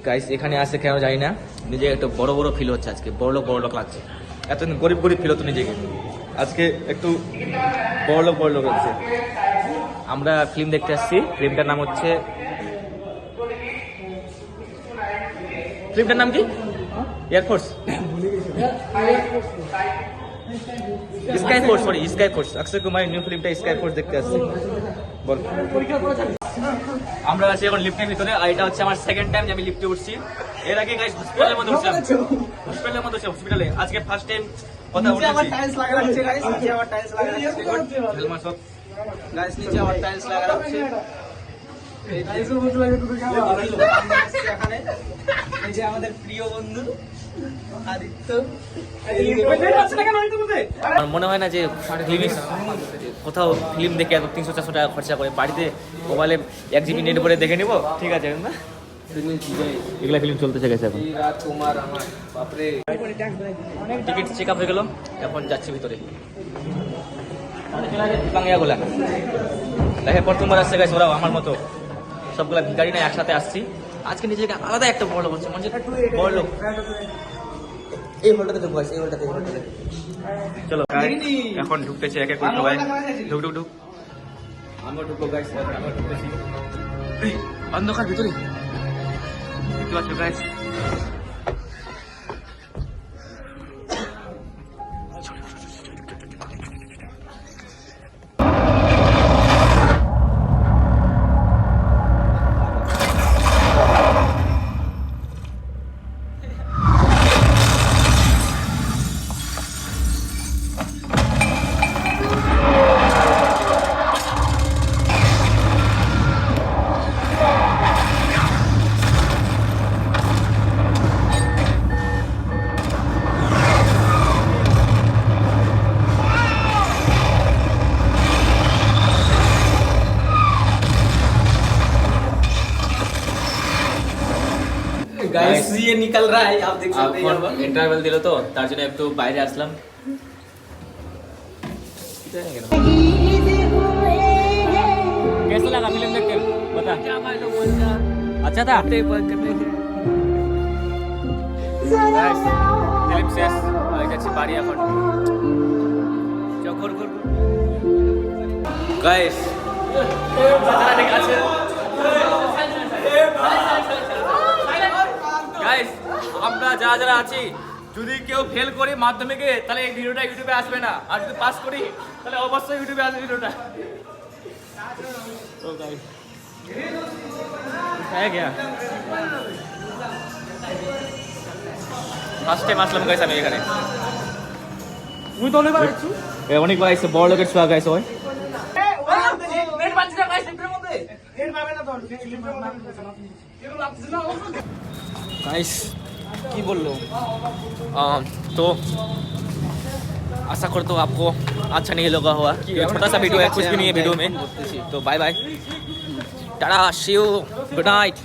Guys এখানে আসে কেন জানি না, নিজে একটু বড় বড় ফিল হচ্ছে আজকে, বড় লোক লাগছে। এতদিন গরিব ফিল হতো নিজেকে, আজকে একটু বড় লোক লাগছে। আমরা ফিল্ম দেখতে আসছি, ফিল্মটার নাম হচ্ছে, ফিল্মটার নাম কি? Air force, sky force, sorry sky force. Akshay কুমারের নিউ ফিল্মটা স্কাই ফোর্স দেখতে আসছি। বল, আমরা আছি এখন লিফটের ভিতরে, আর এটা হচ্ছে আমার সেকেন্ড টাইম যে আমি লিফটে উঠছি। এর আগে গাইস হসপিটালের মধ্যে উঠছিলাম, হসপিটালে। আজকে ফার্স্ট টাইম কথা উঠছি। আমার টাইলস লাগা রাখছে গাইস, নিচে আমার টাইলস লাগা রাখছে হেলমেট সব গাইস, নিচে আমার টাইলস লাগা রাখছে। এই টাইলসের মধ্যে লাগে তো এখানে এই যে আমাদের প্রিয় বন্ধু আদিত্য। আমার মনে হয় না যে কোথাও ফিল্ম দেখে এত 300-400 টাকা খরচা করে, বাড়িতে মোবাইলে 1 GB নেট ভরে দেখে নিবো, ঠিক আছে না? এগুলা ফিল্ম চলতেছে গেছে এখন। টিকিট চেক আপ হয়ে গেল, এখন যাচ্ছি ভিতরে। বাংলাগুলা দেখে প্রথমবার আসছে গাইস ওরাও আমার মতো, সবগুলা ভিখারি না একসাথে আসছি আজকে। নিজেকে আলাদা একটা বড় লোক হচ্ছে, মানে বড় লোক। এই হলটাতে ঢুকবো, এই হলটাতে। চলো এখন ঢুকতেছি এক এক করে সবাই, ঢুক। আমরা ঢুকবো গাইস, আমরা ঢুকতেছি অন্ধকার ভিতরে, দেখতে পাচ্ছ গাইস। गाइस ये निकल रहा है, आप देख सकते हैं। এখন ইন্টারভেল দিল তো, তার জন্য একটু বাইরে আসলাম। कैसा लगा फिल्म देख के बता? अच्छा था। गाइस ফিল্ম শেষ, আমি যাচ্ছি বাড়ি এখন। ঘুর গাইস, গাইস আমরা যারা আছি, যদি কেউ ফেল করি মাধ্যমিকে তাহলে এই ভিডিওটা ইউটিউবে আসবে না, আর যদি পাস করি তাহলে অবশ্যই ইউটিউবে আসবে ভিডিওটা। তো গাইস হ্যাঁ গিয়া ফার্স্ট টাইম আসলাম গাইস আমি এখানে। তুই তো অনেকবার আসছিস, অনেকবার আইছে, বড় লোকের ছোঁয়া গাইস। ওই নেট পাচ্ছি না গাইস, লিফটের মধ্যে নেট পাবে না তো, লিফটের মধ্যে কেন লাগছে না गाइस की बोल लो। तो आशा करता हूँ आपको अच्छा नहीं लगा हुआ, छोटा सा वीडियो है, कुछ भी नहीं है वीडियो में। तो bye bye, tata, see you, good night.